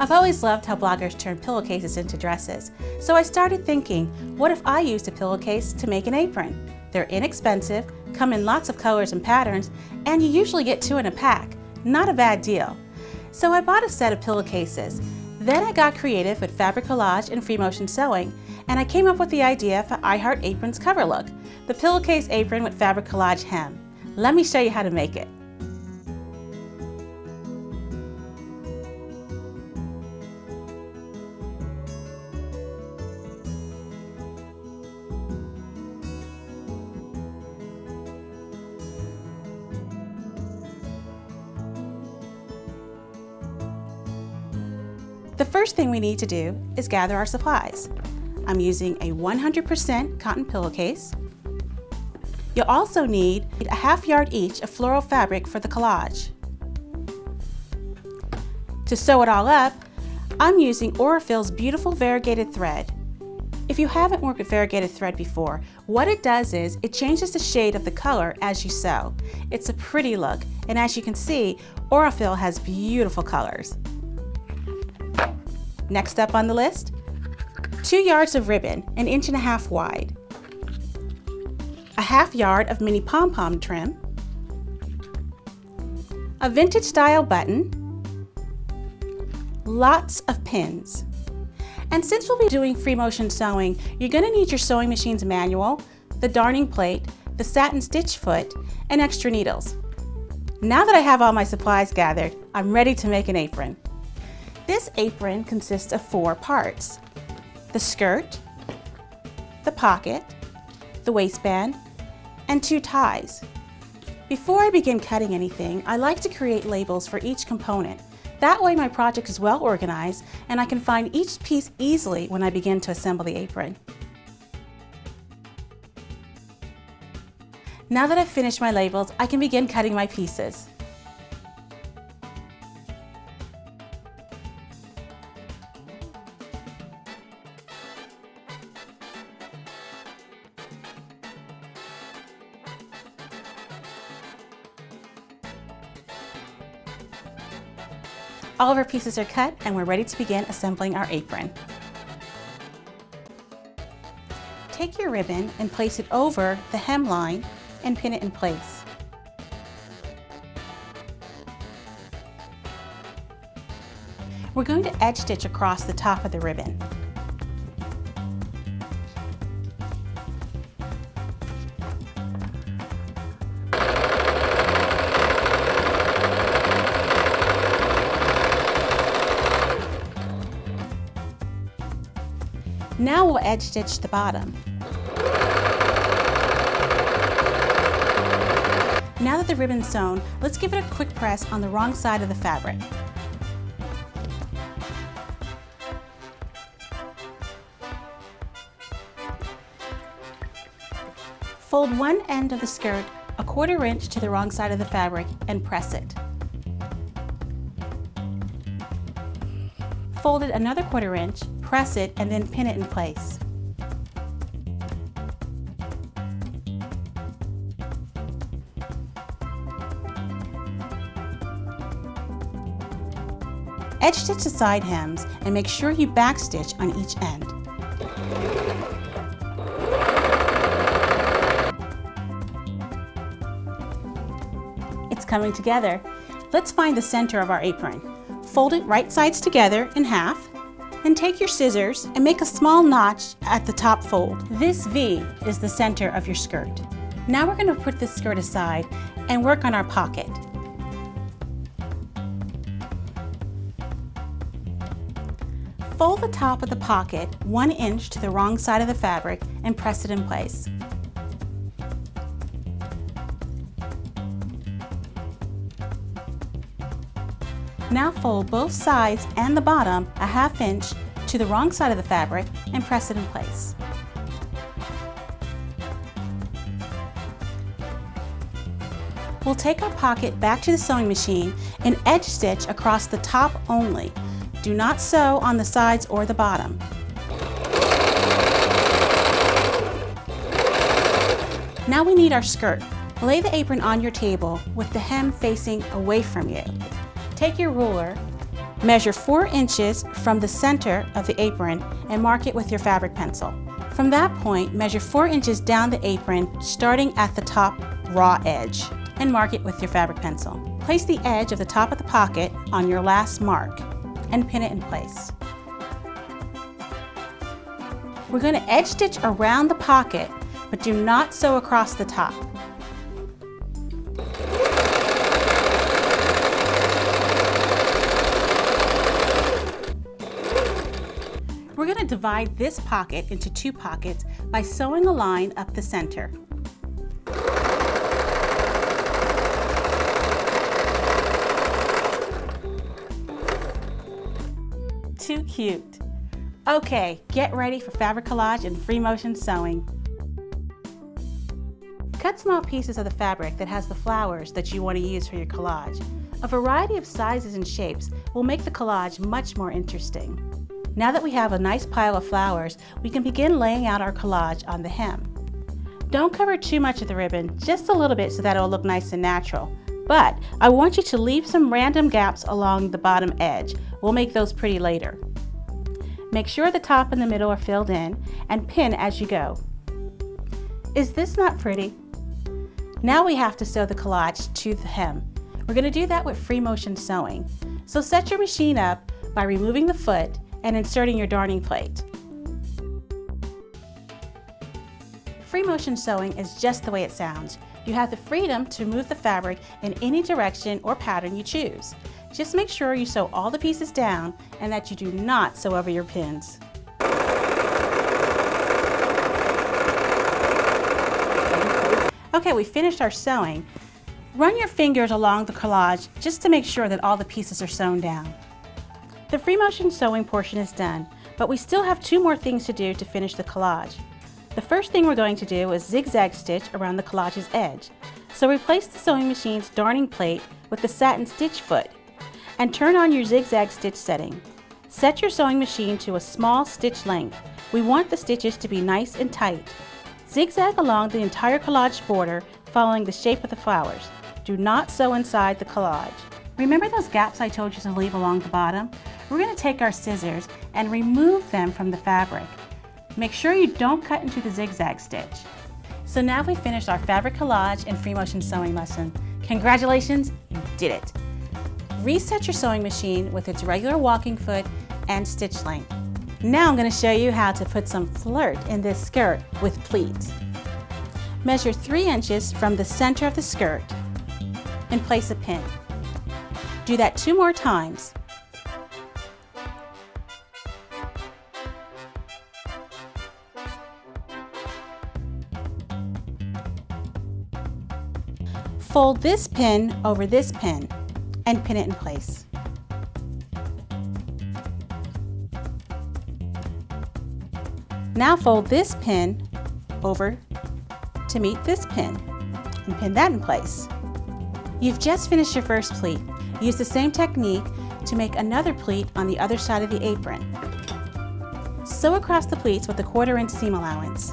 I've always loved how bloggers turn pillowcases into dresses, so I started thinking, what if I used a pillowcase to make an apron? They're inexpensive, come in lots of colors and patterns, and you usually get 2 in a pack. Not a bad deal. So I bought a set of pillowcases. Then I got creative with fabric collage and free motion sewing, and I came up with the idea for I Heart Apron's cover look, the pillowcase apron with fabric collage hem. Let me show you how to make it. The first thing we need to do is gather our supplies. I'm using a 100% cotton pillowcase. You'll also need a ½ yard each of floral fabric for the collage. To sew it all up, I'm using Aurifil's beautiful variegated thread. If you haven't worked with variegated thread before, what it does is it changes the shade of the color as you sew. It's a pretty look, and as you can see, Aurifil has beautiful colors. Next up on the list, 2 yards of ribbon, 1.5 inches wide, a ½ yard of mini pom-pom trim, a vintage style button, lots of pins. And since we'll be doing free motion sewing, you're going to need your sewing machine's manual, the darning plate, the satin stitch foot, and extra needles. Now that I have all my supplies gathered, I'm ready to make an apron. This apron consists of 4 parts: the skirt, the pocket, the waistband, and 2 ties. Before I begin cutting anything, I like to create labels for each component. That way my project is well organized and I can find each piece easily when I begin to assemble the apron. Now that I've finished my labels, I can begin cutting my pieces. All of our pieces are cut and we're ready to begin assembling our apron. Take your ribbon and place it over the hemline and pin it in place. We're going to edge stitch across the top of the ribbon. Now we'll edge stitch the bottom. Now that the ribbon's sewn, let's give it a quick press on the wrong side of the fabric. Fold one end of the skirt a 1/4 inch to the wrong side of the fabric and press it. Fold it another 1/4 inch, press it, and then pin it in place. Edge stitch the side hems and make sure you backstitch on each end. It's coming together. Let's find the center of our apron. Fold it right sides together in half, and take your scissors and make a small notch at the top fold. This V is the center of your skirt. Now we're going to put this skirt aside and work on our pocket. Fold the top of the pocket 1 inch to the wrong side of the fabric and press it in place. Now fold both sides and the bottom a 1/2 inch to the wrong side of the fabric and press it in place. We'll take our pocket back to the sewing machine and edge stitch across the top only. Do not sew on the sides or the bottom. Now we need our skirt. Lay the apron on your table with the hem facing away from you. Take your ruler Measure 4 inches from the center of the apron and mark it with your fabric pencil. From that point, measure 4 inches down the apron, starting at the top raw edge, and mark it with your fabric pencil. Place the edge of the top of the pocket on your last mark and pin it in place. We're going to edge stitch around the pocket, but do not sew across the top. We're going to divide this pocket into 2 pockets by sewing a line up the center. Too cute. Okay, get ready for fabric collage and free motion sewing. Cut small pieces of the fabric that has the flowers that you want to use for your collage. A variety of sizes and shapes will make the collage much more interesting. Now that we have a nice pile of flowers, we can begin laying out our collage on the hem. Don't cover too much of the ribbon, just a little bit so that it'll look nice and natural. But I want you to leave some random gaps along the bottom edge. We'll make those pretty later. Make sure the top and the middle are filled in and pin as you go. Is this not pretty? Now we have to sew the collage to the hem. We're going to do that with free motion sewing. So set your machine up by removing the foot and inserting your darning plate. Free motion sewing is just the way it sounds. You have the freedom to move the fabric in any direction or pattern you choose. Just make sure you sew all the pieces down and that you do not sew over your pins. Okay, we finished our sewing. Run your fingers along the collage just to make sure that all the pieces are sewn down. The free motion sewing portion is done, but we still have 2 more things to do to finish the collage. The first thing we're going to do is zigzag stitch around the collage's edge. So replace the sewing machine's darning plate with the satin stitch foot and turn on your zigzag stitch setting. Set your sewing machine to a small stitch length. We want the stitches to be nice and tight. Zigzag along the entire collage border following the shape of the flowers. Do not sew inside the collage. Remember those gaps I told you to leave along the bottom? We're going to take our scissors and remove them from the fabric. Make sure you don't cut into the zigzag stitch. So now we've finished our fabric collage and free motion sewing lesson. Congratulations, you did it! Reset your sewing machine with its regular walking foot and stitch length. Now I'm going to show you how to put some flirt in this skirt with pleats. Measure 3 inches from the center of the skirt and place a pin. Do that 2 more times. Fold this pin over this pin and pin it in place. Now fold this pin over to meet this pin and pin that in place. You've just finished your first pleat. Use the same technique to make another pleat on the other side of the apron. Sew across the pleats with a 1/4 inch seam allowance.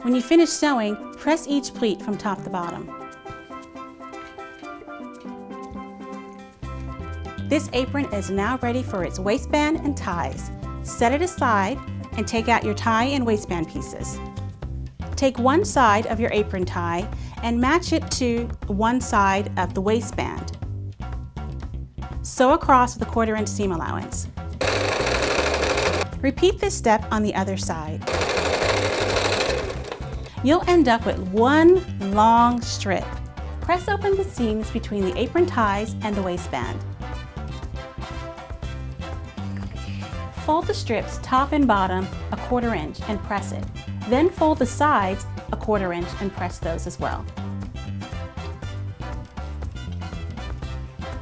When you finish sewing, press each pleat from top to bottom. This apron is now ready for its waistband and ties. Set it aside and take out your tie and waistband pieces. Take one side of your apron tie and match it to one side of the waistband. Sew across with a 1/4 inch seam allowance. Repeat this step on the other side. You'll end up with one long strip. Press open the seams between the apron ties and the waistband. Fold the strips top and bottom a 1/4 inch and press it. Then fold the sides a 1/4 inch and press those as well.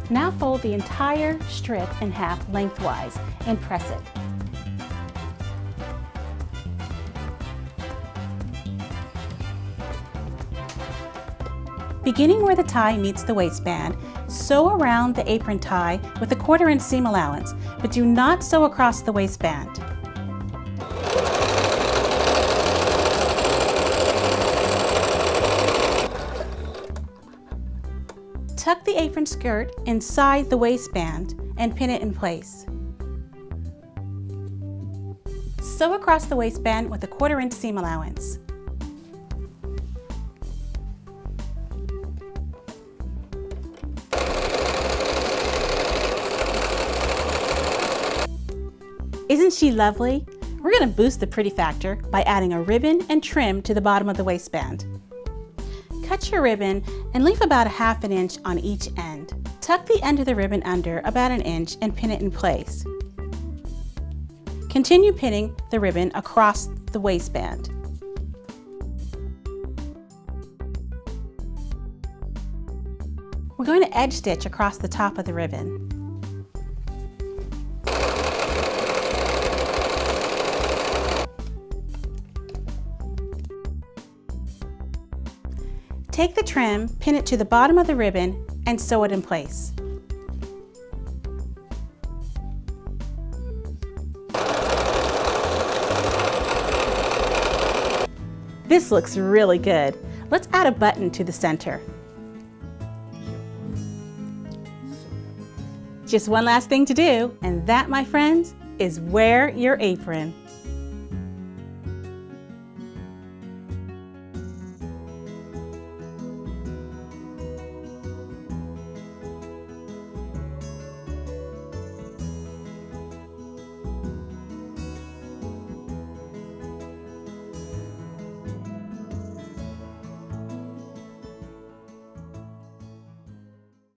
Now fold the entire strip in half lengthwise and press it. Beginning where the tie meets the waistband, sew around the apron tie with a 1/4 inch seam allowance, but do not sew across the waistband. Tuck the apron skirt inside the waistband and pin it in place. Sew across the waistband with a 1/4 inch seam allowance. Isn't she lovely? We're going to boost the pretty factor by adding a ribbon and trim to the bottom of the waistband. Cut your ribbon and leave about 1/2 inch on each end. Tuck the end of the ribbon under about 1 inch and pin it in place. Continue pinning the ribbon across the waistband. We're going to edge stitch across the top of the ribbon. Take the trim, pin it to the bottom of the ribbon, and sew it in place. This looks really good. Let's add a button to the center. Just one last thing to do, and that, my friends, is wear your apron.